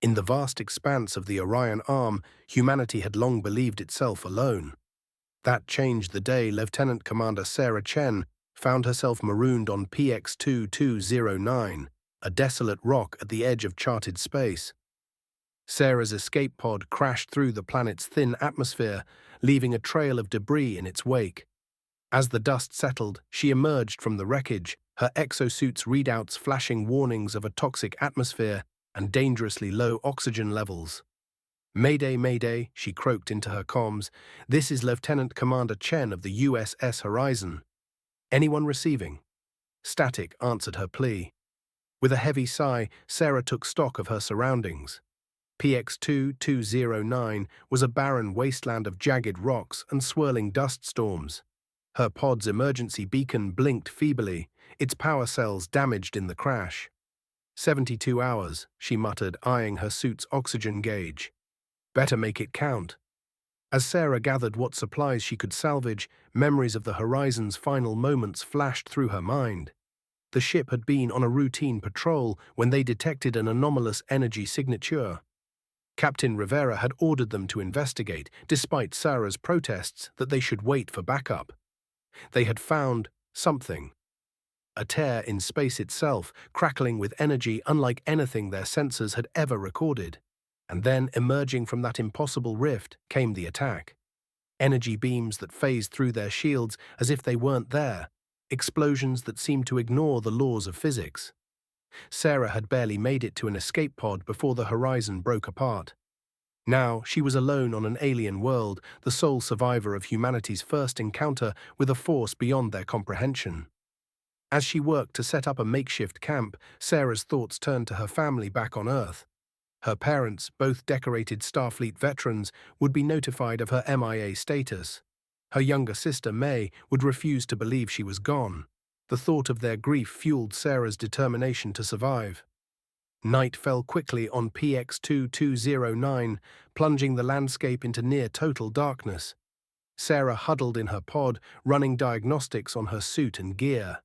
In the vast expanse of the Orion Arm, humanity had long believed itself alone. That changed the day Lieutenant Commander Sarah Chen found herself marooned on PX-2209, a desolate rock at the edge of charted space. Sarah's escape pod crashed through the planet's thin atmosphere, leaving a trail of debris in its wake. As the dust settled, she emerged from the wreckage, her exosuit's readouts flashing warnings of a toxic atmosphere and dangerously low oxygen levels. "Mayday, Mayday," she croaked into her comms. "This is Lieutenant Commander Chen of the USS Horizon. Anyone receiving?" Static answered her plea. With a heavy sigh, Sarah took stock of her surroundings. PX-2209 was a barren wasteland of jagged rocks and swirling dust storms. Her pod's emergency beacon blinked feebly, its power cells damaged in the crash. 72 hours, she muttered, eyeing her suit's oxygen gauge. Better make it count. As Sarah gathered what supplies she could salvage, memories of the Horizon's final moments flashed through her mind. The ship had been on a routine patrol when they detected an anomalous energy signature. Captain Rivera had ordered them to investigate, despite Sarah's protests that they should wait for backup. They had found something. A tear in space itself, crackling with energy unlike anything their sensors had ever recorded. And then, emerging from that impossible rift, came the attack. Energy beams that phased through their shields as if they weren't there. Explosions that seemed to ignore the laws of physics. Sarah had barely made it to an escape pod before the Horizon broke apart. Now she was alone on an alien world, the sole survivor of humanity's first encounter with a force beyond their comprehension. As she worked to set up a makeshift camp, Sarah's thoughts turned to her family back on Earth. Her parents, both decorated Starfleet veterans, would be notified of her MIA status. Her younger sister, May, would refuse to believe she was gone. The thought of their grief fueled Sarah's determination to survive. Night fell quickly on PX-2209, plunging the landscape into near-total darkness. Sarah huddled in her pod, running diagnostics on her suit and gear.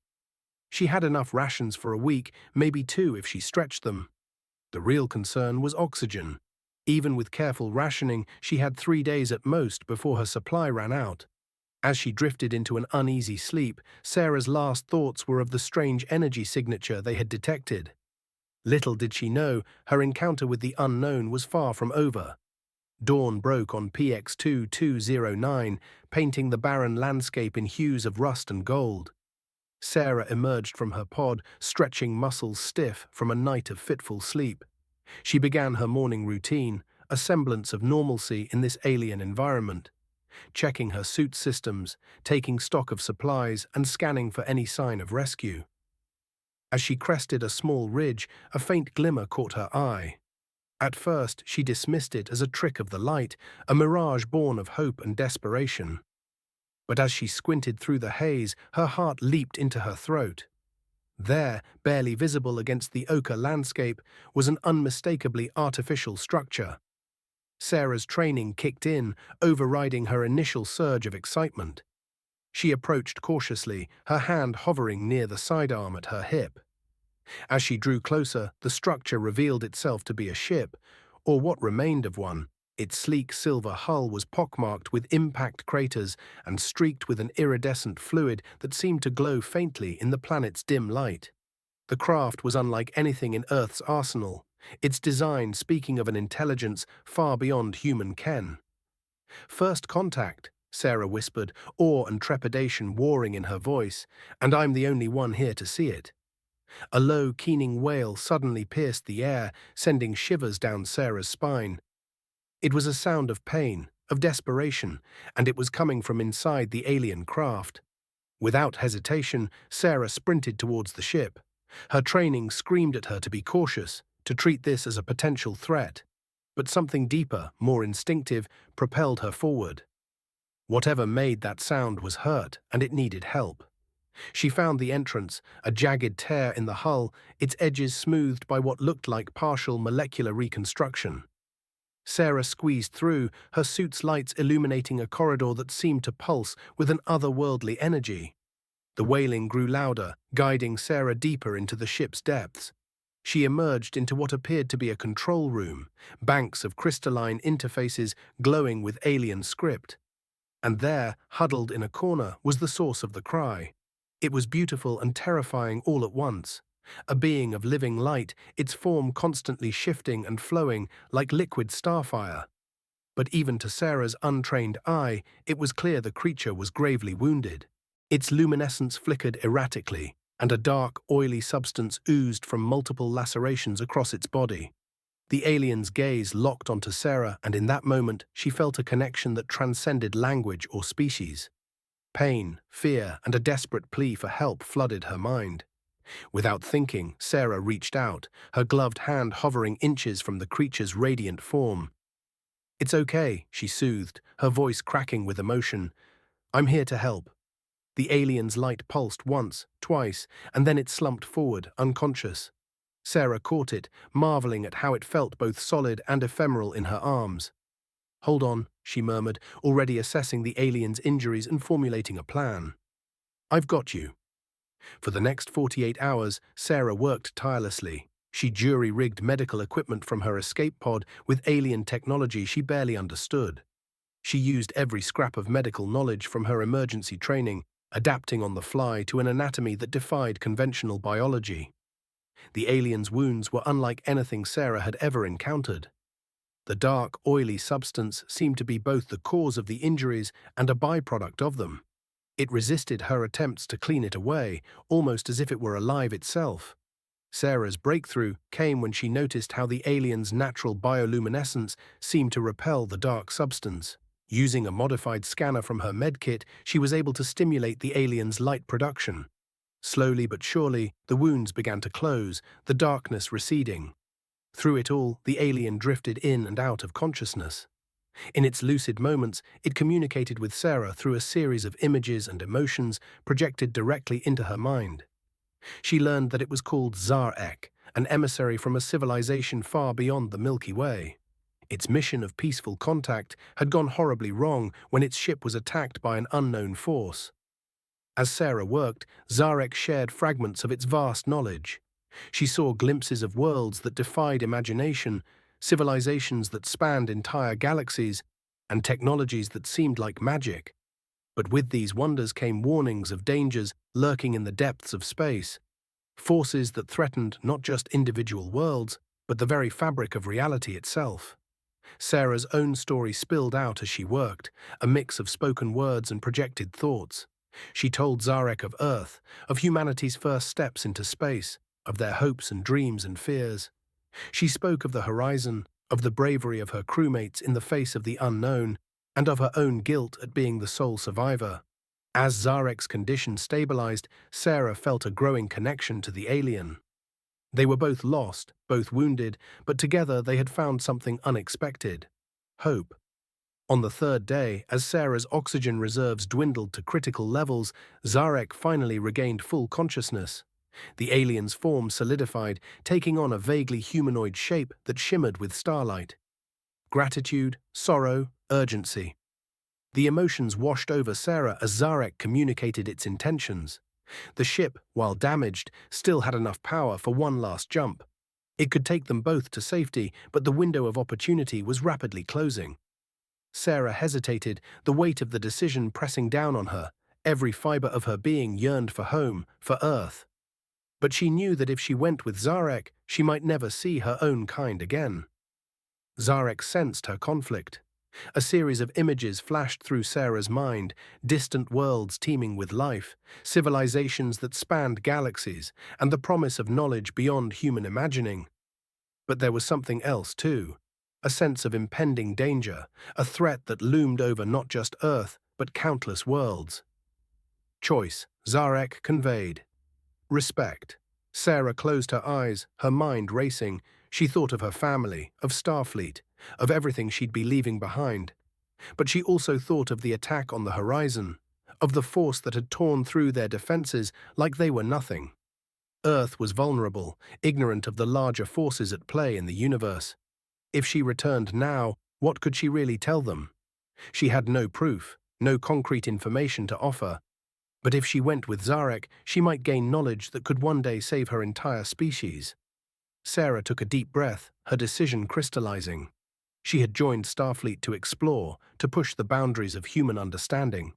She had enough rations for a week, maybe two if she stretched them. The real concern was oxygen. Even with careful rationing, she had 3 days at most before her supply ran out. As she drifted into an uneasy sleep, Sarah's last thoughts were of the strange energy signature they had detected. Little did she know, her encounter with the unknown was far from over. Dawn broke on PX-2209, painting the barren landscape in hues of rust and gold. Sarah emerged from her pod, stretching muscles stiff from a night of fitful sleep. She began her morning routine, a semblance of normalcy in this alien environment. Checking her suit systems, taking stock of supplies, and scanning for any sign of rescue. As she crested a small ridge, a faint glimmer caught her eye. At first, she dismissed it as a trick of the light, a mirage born of hope and desperation. But as she squinted through the haze, her heart leaped into her throat. There, barely visible against the ochre landscape, was an unmistakably artificial structure. Sarah's training kicked in, overriding her initial surge of excitement. She approached cautiously, her hand hovering near the sidearm at her hip. As she drew closer, the structure revealed itself to be a ship, or what remained of one. Its sleek silver hull was pockmarked with impact craters and streaked with an iridescent fluid that seemed to glow faintly in the planet's dim light. The craft was unlike anything in Earth's arsenal, its design speaking of an intelligence far beyond human ken. "First contact," Sarah whispered, awe and trepidation warring in her voice, "and I'm the only one here to see it." A low, keening wail suddenly pierced the air, sending shivers down Sarah's spine. It was a sound of pain, of desperation, and it was coming from inside the alien craft. Without hesitation, Sarah sprinted towards the ship. Her training screamed at her to be cautious, to treat this as a potential threat. But something deeper, more instinctive, propelled her forward. Whatever made that sound was hurt, and it needed help. She found the entrance, a jagged tear in the hull, its edges smoothed by what looked like partial molecular reconstruction. Sarah squeezed through, her suit's lights illuminating a corridor that seemed to pulse with an otherworldly energy. The wailing grew louder, guiding Sarah deeper into the ship's depths. She emerged into what appeared to be a control room, banks of crystalline interfaces glowing with alien script. And there, huddled in a corner, was the source of the cry. It was beautiful and terrifying all at once. A being of living light, its form constantly shifting and flowing like liquid starfire. But even to Sarah's untrained eye, it was clear the creature was gravely wounded. Its luminescence flickered erratically, and a dark, oily substance oozed from multiple lacerations across its body. The alien's gaze locked onto Sarah, and in that moment she felt a connection that transcended language or species. Pain, fear, and a desperate plea for help flooded her mind. Without thinking, Sarah reached out, her gloved hand hovering inches from the creature's radiant form. "It's okay," she soothed, her voice cracking with emotion. "I'm here to help." The alien's light pulsed once, twice, and then it slumped forward, unconscious. Sarah caught it, marveling at how it felt both solid and ephemeral in her arms. "Hold on," she murmured, already assessing the alien's injuries and formulating a plan. "I've got you." For the next 48 hours, Sarah worked tirelessly. She jury-rigged medical equipment from her escape pod with alien technology she barely understood. She used every scrap of medical knowledge from her emergency training, adapting on the fly to an anatomy that defied conventional biology. The alien's wounds were unlike anything Sarah had ever encountered. The dark, oily substance seemed to be both the cause of the injuries and a byproduct of them. It resisted her attempts to clean it away, almost as if it were alive itself. Sarah's breakthrough came when she noticed how the alien's natural bioluminescence seemed to repel the dark substance. Using a modified scanner from her medkit, she was able to stimulate the alien's light production. Slowly but surely, the wounds began to close, the darkness receding. Through it all, the alien drifted in and out of consciousness. In its lucid moments, it communicated with Sarah through a series of images and emotions projected directly into her mind. She learned that it was called Zarek, an emissary from a civilization far beyond the Milky Way. Its mission of peaceful contact had gone horribly wrong when its ship was attacked by an unknown force. As Sarah worked, Zarek shared fragments of its vast knowledge. She saw glimpses of worlds that defied imagination, civilizations that spanned entire galaxies, and technologies that seemed like magic. But with these wonders came warnings of dangers lurking in the depths of space, forces that threatened not just individual worlds, but the very fabric of reality itself. Sarah's own story spilled out as she worked, a mix of spoken words and projected thoughts. She told Zarek of Earth, of humanity's first steps into space, of their hopes and dreams and fears. She spoke of the horizon, of the bravery of her crewmates in the face of the unknown, and of her own guilt at being the sole survivor. As Zarek's condition stabilized, Sarah felt a growing connection to the alien. They were both lost, both wounded, but together they had found something unexpected: hope. On the third day, as Sarah's oxygen reserves dwindled to critical levels, Zarek finally regained full consciousness. The alien's form solidified, taking on a vaguely humanoid shape that shimmered with starlight. Gratitude, sorrow, urgency. The emotions washed over Sarah as Zarek communicated its intentions. The ship, while damaged, still had enough power for one last jump. It could take them both to safety, but the window of opportunity was rapidly closing. Sarah hesitated, the weight of the decision pressing down on her. Every fiber of her being yearned for home, for Earth. But she knew that if she went with Zarek, she might never see her own kind again. Zarek sensed her conflict. A series of images flashed through Sarah's mind, distant worlds teeming with life, civilizations that spanned galaxies, and the promise of knowledge beyond human imagining. But there was something else too, a sense of impending danger, a threat that loomed over not just Earth, but countless worlds. Choice, Zarek conveyed. Respect. Sarah closed her eyes, her mind racing. She thought of her family, of Starfleet, of everything she'd be leaving behind. But she also thought of the attack on the horizon, of the force that had torn through their defenses like they were nothing. Earth was vulnerable, ignorant of the larger forces at play in the universe. If she returned now, what could she really tell them? She had no proof, no concrete information to offer. But if she went with Zarek, she might gain knowledge that could one day save her entire species. Sarah took a deep breath, her decision crystallizing. She had joined Starfleet to explore, to push the boundaries of human understanding.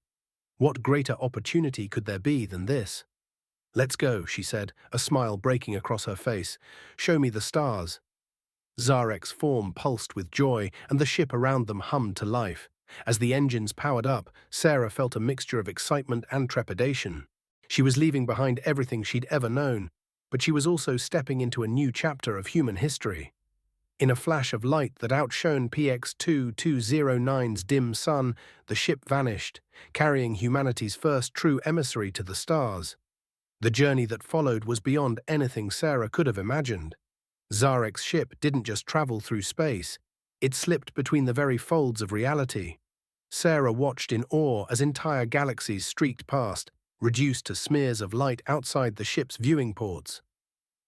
What greater opportunity could there be than this? "Let's go," she said, a smile breaking across her face. "Show me the stars." Zarek's form pulsed with joy, and the ship around them hummed to life. As the engines powered up, Sarah felt a mixture of excitement and trepidation. She was leaving behind everything she'd ever known, but she was also stepping into a new chapter of human history. In a flash of light that outshone PX-2209's dim sun, the ship vanished, carrying humanity's first true emissary to the stars. The journey that followed was beyond anything Sarah could have imagined. Zarek's ship didn't just travel through space, it slipped between the very folds of reality. Sarah watched in awe as entire galaxies streaked past, reduced to smears of light outside the ship's viewing ports.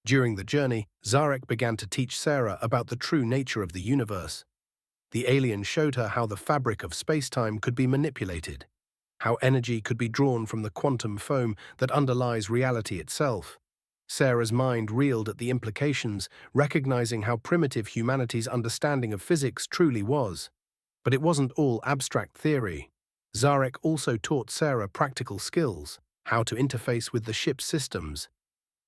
During the journey, Zarek began to teach Sarah about the true nature of the universe. The alien showed her how the fabric of space-time could be manipulated, how energy could be drawn from the quantum foam that underlies reality itself. Sarah's mind reeled at the implications, recognizing how primitive humanity's understanding of physics truly was. But it wasn't all abstract theory. Zarek also taught Sarah practical skills, how to interface with the ship's systems,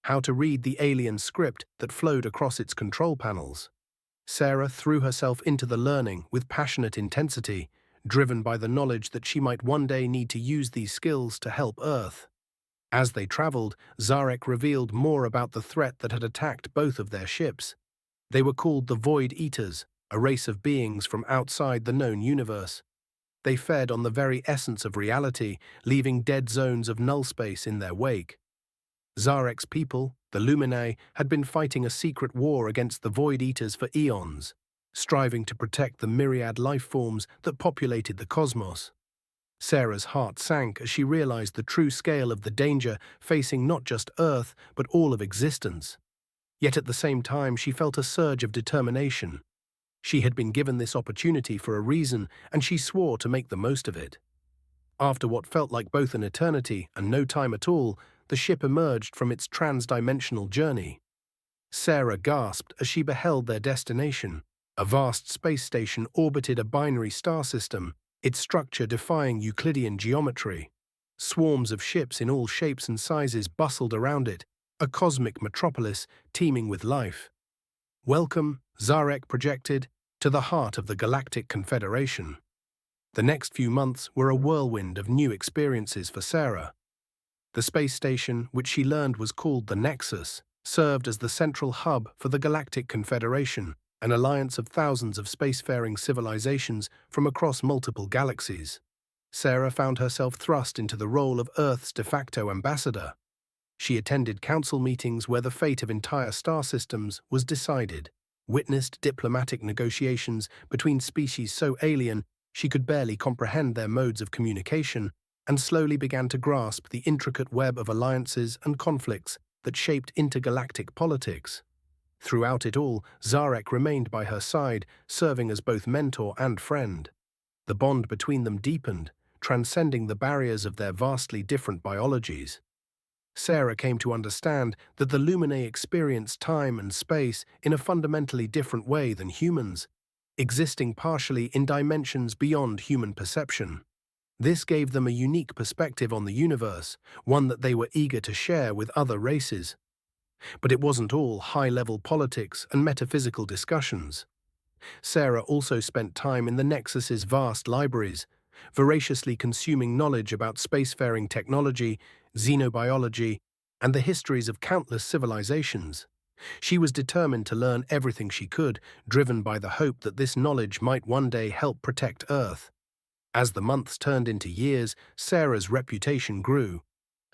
how to read the alien script that flowed across its control panels. Sarah threw herself into the learning with passionate intensity, driven by the knowledge that she might one day need to use these skills to help Earth. As they traveled, Zarek revealed more about the threat that had attacked both of their ships. They were called the Void Eaters, a race of beings from outside the known universe. They fed on the very essence of reality, leaving dead zones of null space in their wake. Zarek's people, the Luminae, had been fighting a secret war against the Void Eaters for eons, striving to protect the myriad life forms that populated the cosmos. Sarah's heart sank as she realized the true scale of the danger facing not just Earth, but all of existence. Yet at the same time, she felt a surge of determination. She had been given this opportunity for a reason, and she swore to make the most of it. After what felt like both an eternity and no time at all, the ship emerged from its trans-dimensional journey. Sarah gasped as she beheld their destination. A vast space station orbited a binary star system, its structure defying Euclidean geometry. Swarms of ships in all shapes and sizes bustled around it, a cosmic metropolis teeming with life. "Welcome," Zarek projected, "to the heart of the Galactic Confederation." The next few months were a whirlwind of new experiences for Sarah. The space station, which she learned was called the Nexus, served as the central hub for the Galactic Confederation, an alliance of thousands of spacefaring civilizations from across multiple galaxies. Sarah found herself thrust into the role of Earth's de facto ambassador. She attended council meetings where the fate of entire star systems was decided, witnessed diplomatic negotiations between species so alien she could barely comprehend their modes of communication, and slowly began to grasp the intricate web of alliances and conflicts that shaped intergalactic politics. Throughout it all, Zarek remained by her side, serving as both mentor and friend. The bond between them deepened, transcending the barriers of their vastly different biologies. Sarah came to understand that the Luminae experienced time and space in a fundamentally different way than humans, existing partially in dimensions beyond human perception. This gave them a unique perspective on the universe, one that they were eager to share with other races. But it wasn't all high-level politics and metaphysical discussions. Sarah also spent time in the Nexus's vast libraries, voraciously consuming knowledge about spacefaring technology, xenobiology, and the histories of countless civilizations. She was determined to learn everything she could, driven by the hope that this knowledge might one day help protect Earth. As the months turned into years, Sarah's reputation grew.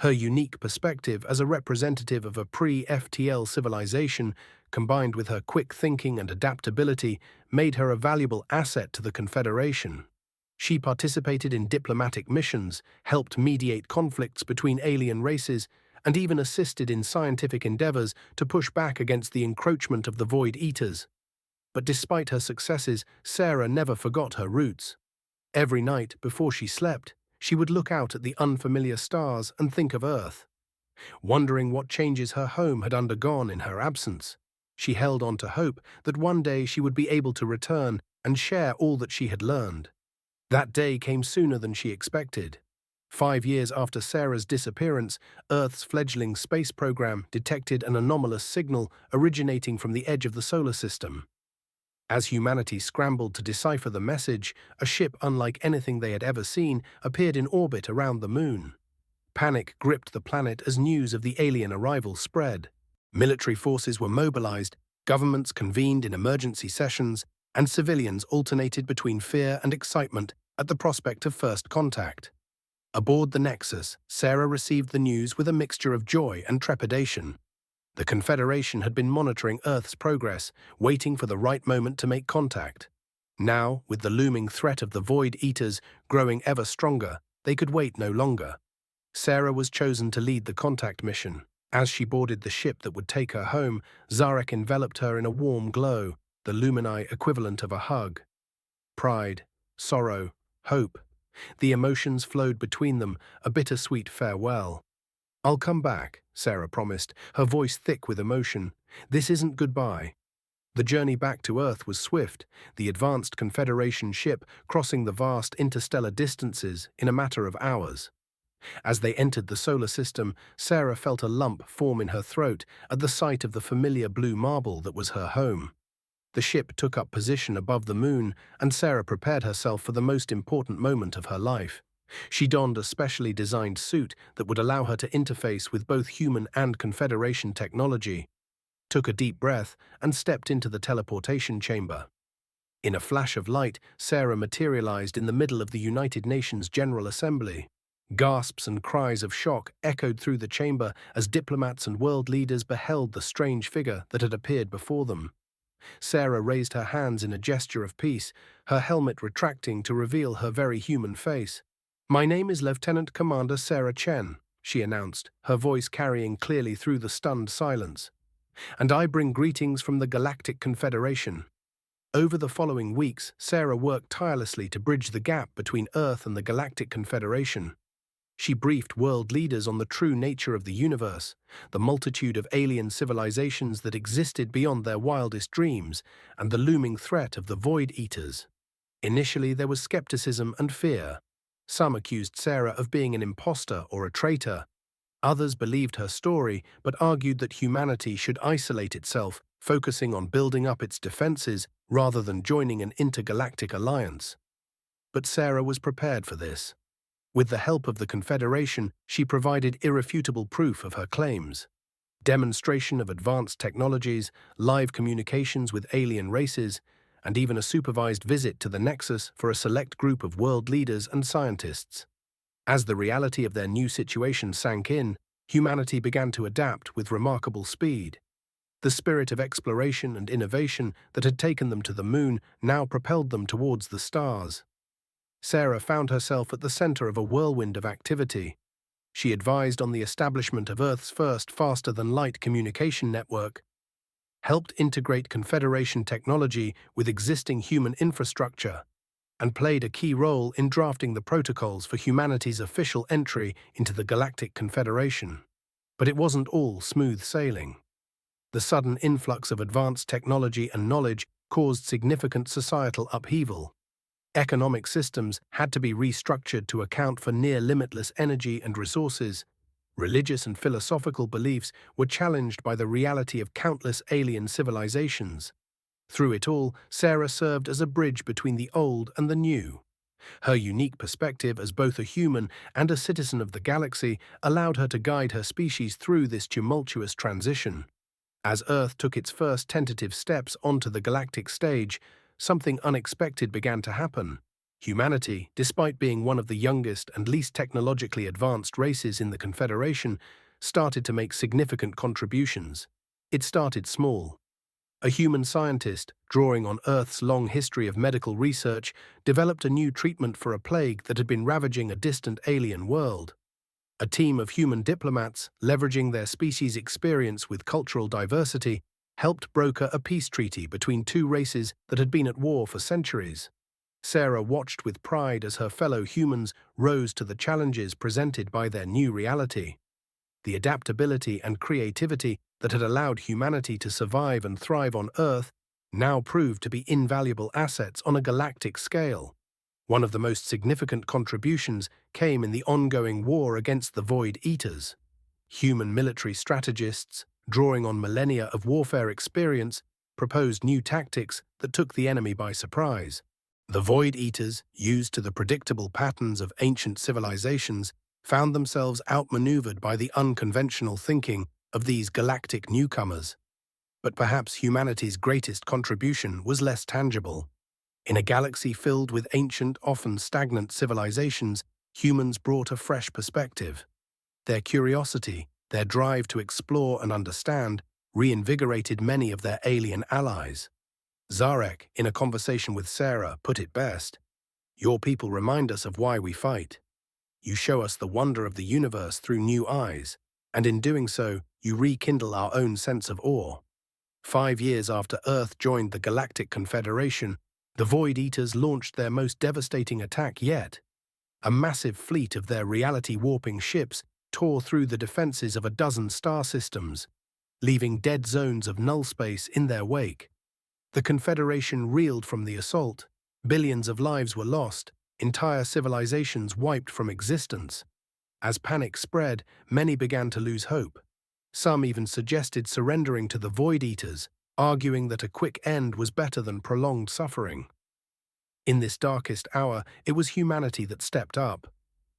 Her unique perspective as a representative of a pre-FTL civilization, combined with her quick thinking and adaptability, made her a valuable asset to the Confederation. She participated in diplomatic missions, helped mediate conflicts between alien races, and even assisted in scientific endeavors to push back against the encroachment of the Void Eaters. But despite her successes, Sarah never forgot her roots. Every night, before she slept, she would look out at the unfamiliar stars and think of Earth. Wondering what changes her home had undergone in her absence, She held on to hope that one day she would be able to return and share all that she had learned. That day came sooner than she expected. 5 years after Sarah's disappearance, Earth's fledgling space program detected an anomalous signal originating from the edge of the solar system. As humanity scrambled to decipher the message, a ship unlike anything they had ever seen appeared in orbit around the moon. Panic gripped the planet as news of the alien arrival spread. Military forces were mobilized, governments convened in emergency sessions, and civilians alternated between fear and excitement at the prospect of first contact. Aboard the Nexus, Sarah received the news with a mixture of joy and trepidation. The Confederation had been monitoring Earth's progress, waiting for the right moment to make contact. Now, with the looming threat of the Void Eaters growing ever stronger, they could wait no longer. Sarah was chosen to lead the contact mission. As she boarded the ship that would take her home, Zarek enveloped her in a warm glow, the Lumini equivalent of a hug. Pride, sorrow, hope. The emotions flowed between them, a bittersweet farewell. "I'll come back," Sarah promised, her voice thick with emotion. "This isn't goodbye." The journey back to Earth was swift, the advanced Confederation ship crossing the vast interstellar distances in a matter of hours. As they entered the solar system, Sarah felt a lump form in her throat at the sight of the familiar blue marble that was her home. The ship took up position above the moon, and Sarah prepared herself for the most important moment of her life. She donned a specially designed suit that would allow her to interface with both human and Confederation technology, took a deep breath, and stepped into the teleportation chamber. In a flash of light, Sarah materialized in the middle of the United Nations General Assembly. Gasps and cries of shock echoed through the chamber as diplomats and world leaders beheld the strange figure that had appeared before them. Sarah raised her hands in a gesture of peace, her helmet retracting to reveal her very human face. "My name is Lieutenant Commander Sarah Chen," she announced, her voice carrying clearly through the stunned silence. "And I bring greetings from the Galactic Confederation." Over the following weeks, Sarah worked tirelessly to bridge the gap between Earth and the Galactic Confederation. She briefed world leaders on the true nature of the universe, the multitude of alien civilizations that existed beyond their wildest dreams, and the looming threat of the Void Eaters. Initially, there was skepticism and fear. Some accused Sarah of being an imposter or a traitor. Others believed her story, but argued that humanity should isolate itself, focusing on building up its defenses rather than joining an intergalactic alliance. But Sarah was prepared for this. With the help of the Confederation, she provided irrefutable proof of her claims. Demonstration of advanced technologies, live communications with alien races, and even a supervised visit to the Nexus for a select group of world leaders and scientists. As the reality of their new situation sank in, humanity began to adapt with remarkable speed. The spirit of exploration and innovation that had taken them to the moon now propelled them towards the stars. Sarah found herself at the center of a whirlwind of activity. She advised on the establishment of Earth's first faster-than-light communication network, helped integrate Confederation technology with existing human infrastructure, and played a key role in drafting the protocols for humanity's official entry into the Galactic Confederation. But it wasn't all smooth sailing. The sudden influx of advanced technology and knowledge caused significant societal upheaval. Economic systems had to be restructured to account for near-limitless energy and resources. Religious and philosophical beliefs were challenged by the reality of countless alien civilizations. Through it all, Sarah served as a bridge between the old and the new. Her unique perspective as both a human and a citizen of the galaxy allowed her to guide her species through this tumultuous transition. As Earth took its first tentative steps onto the galactic stage, something unexpected began to happen. Humanity, despite being one of the youngest and least technologically advanced races in the Confederation, started to make significant contributions. It started small. A human scientist, drawing on Earth's long history of medical research, developed a new treatment for a plague that had been ravaging a distant alien world. A team of human diplomats, leveraging their species' experience with cultural diversity, helped broker a peace treaty between two races that had been at war for centuries. Sarah watched with pride as her fellow humans rose to the challenges presented by their new reality. The adaptability and creativity that had allowed humanity to survive and thrive on Earth now proved to be invaluable assets on a galactic scale. One of the most significant contributions came in the ongoing war against the Void Eaters. Human military strategists, drawing on millennia of warfare experience, proposed new tactics that took the enemy by surprise. The Void Eaters, used to the predictable patterns of ancient civilizations, found themselves outmaneuvered by the unconventional thinking of these galactic newcomers. But perhaps humanity's greatest contribution was less tangible. In a galaxy filled with ancient, often stagnant civilizations, humans brought a fresh perspective. Their curiosity, their drive to explore and understand, reinvigorated many of their alien allies. Zarek, in a conversation with Sarah, put it best: "Your people remind us of why we fight. You show us the wonder of the universe through new eyes, and in doing so, you rekindle our own sense of awe." 5 years after Earth joined the Galactic Confederation, the Void Eaters launched their most devastating attack yet. A massive fleet of their reality-warping ships tore through the defenses of a dozen star systems, leaving dead zones of null space in their wake. The Confederation reeled from the assault. Billions of lives were lost, entire civilizations wiped from existence. As panic spread, many began to lose hope. Some even suggested surrendering to the Void Eaters, arguing that a quick end was better than prolonged suffering. In this darkest hour, it was humanity that stepped up.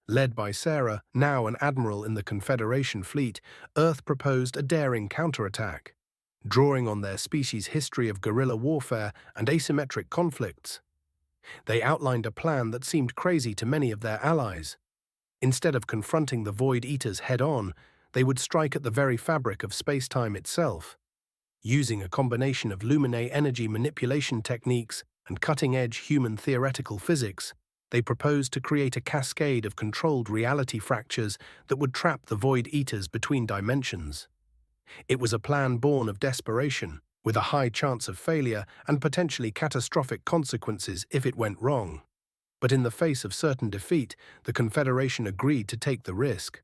Led by Sarah, now an admiral in the Confederation fleet, Earth proposed a daring counterattack. Drawing on their species' history of guerrilla warfare and asymmetric conflicts, they outlined a plan that seemed crazy to many of their allies. Instead of confronting the Void Eaters head-on, they would strike at the very fabric of space-time itself. Using a combination of Luminae energy manipulation techniques and cutting-edge human theoretical physics, they proposed to create a cascade of controlled reality fractures that would trap the Void Eaters between dimensions. It was a plan born of desperation, with a high chance of failure and potentially catastrophic consequences if it went wrong. But in the face of certain defeat, the Confederation agreed to take the risk.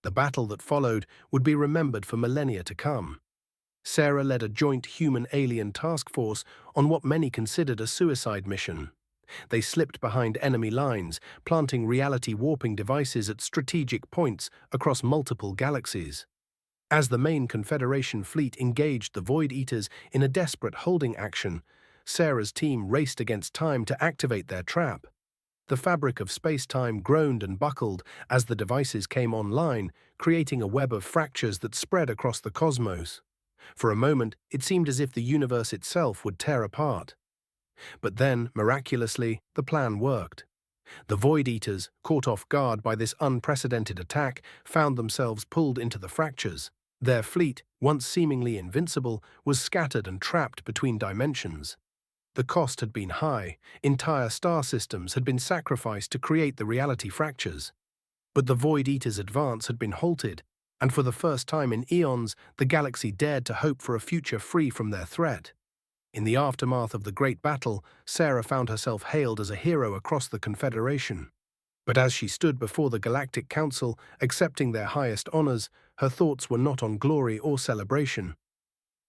The battle that followed would be remembered for millennia to come. Sarah led a joint human-alien task force on what many considered a suicide mission. They slipped behind enemy lines, planting reality-warping devices at strategic points across multiple galaxies. As the main Confederation fleet engaged the Void Eaters in a desperate holding action, Sarah's team raced against time to activate their trap. The fabric of space-time groaned and buckled as the devices came online, creating a web of fractures that spread across the cosmos. For a moment, it seemed as if the universe itself would tear apart. But then, miraculously, the plan worked. The Void Eaters, caught off guard by this unprecedented attack, found themselves pulled into the fractures. Their fleet, once seemingly invincible, was scattered and trapped between dimensions. The cost had been high. Entire star systems had been sacrificed to create the reality fractures. But the Void Eaters' advance had been halted, and for the first time in eons, the galaxy dared to hope for a future free from their threat. In the aftermath of the Great Battle, Sarah found herself hailed as a hero across the Confederation. But as she stood before the Galactic Council, accepting their highest honors, her thoughts were not on glory or celebration.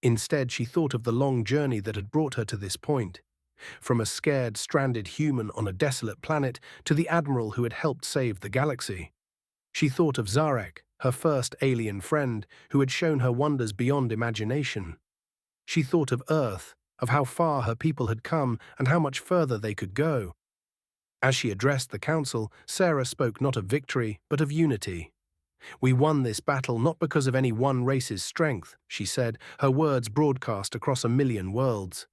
Instead, she thought of the long journey that had brought her to this point. From a scared, stranded human on a desolate planet to the admiral who had helped save the galaxy. She thought of Zarek, her first alien friend, who had shown her wonders beyond imagination. She thought of Earth, of how far her people had come and how much further they could go. As she addressed the council, Sarah spoke not of victory, but of unity. "We won this battle not because of any one race's strength," she said, her words broadcast across 1,000,000 worlds.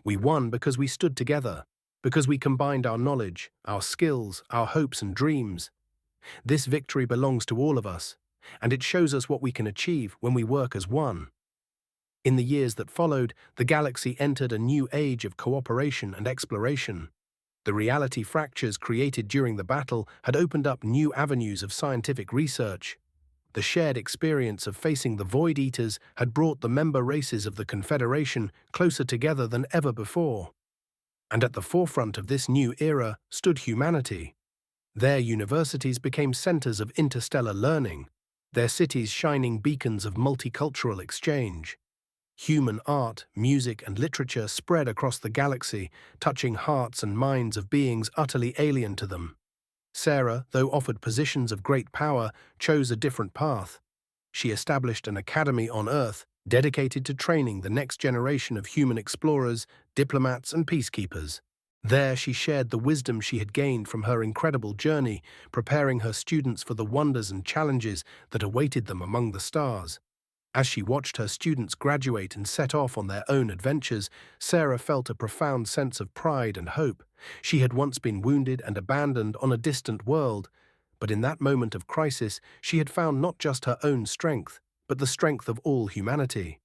"We won because we stood together, because we combined our knowledge, our skills, our hopes and dreams. This victory belongs to all of us, and it shows us what we can achieve when we work as one." In the years that followed, the galaxy entered a new age of cooperation and exploration. The reality fractures created during the battle had opened up new avenues of scientific research. The shared experience of facing the Void Eaters had brought the member races of the Confederation closer together than ever before. And at the forefront of this new era stood humanity. Their universities became centers of interstellar learning. their cities shining beacons of multicultural exchange. Human art, music, and literature spread across the galaxy, touching hearts and minds of beings utterly alien to them. Sarah, though offered positions of great power, chose a different path. She established an academy on Earth dedicated to training the next generation of human explorers, diplomats, and peacekeepers. There she shared the wisdom she had gained from her incredible journey, preparing her students for the wonders and challenges that awaited them among the stars. As she watched her students graduate and set off on their own adventures, Sarah felt a profound sense of pride and hope. She had once been wounded and abandoned on a distant world, but in that moment of crisis, she had found not just her own strength, but the strength of all humanity.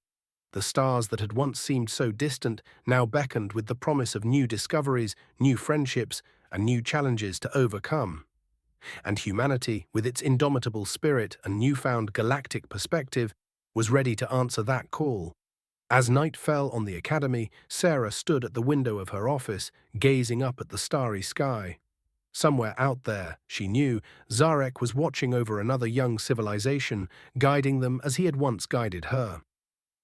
The stars that had once seemed so distant now beckoned with the promise of new discoveries, new friendships, and new challenges to overcome. And humanity, with its indomitable spirit and newfound galactic perspective, was ready to answer that call. As night fell on the academy, Sarah stood at the window of her office, gazing up at the starry sky. Somewhere out there, she knew, Zarek was watching over another young civilization, guiding them as he had once guided her.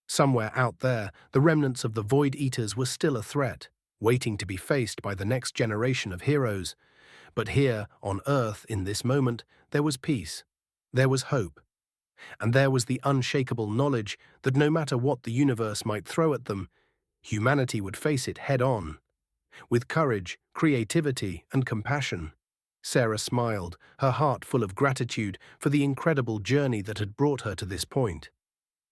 Somewhere out there, the remnants of the Void Eaters were still a threat, waiting to be faced by the next generation of heroes. But here, on Earth, in this moment, there was peace. There was hope. And there was the unshakable knowledge that no matter what the universe might throw at them, humanity would face it head-on. With courage, creativity, and compassion. Sarah smiled, her heart full of gratitude for the incredible journey that had brought her to this point.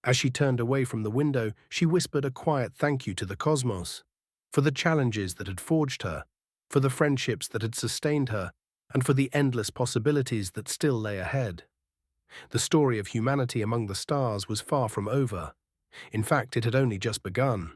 As she turned away from the window, she whispered a quiet thank you to the cosmos, for the challenges that had forged her, for the friendships that had sustained her, and for the endless possibilities that still lay ahead. The story of humanity among the stars was far from over. In fact, it had only just begun.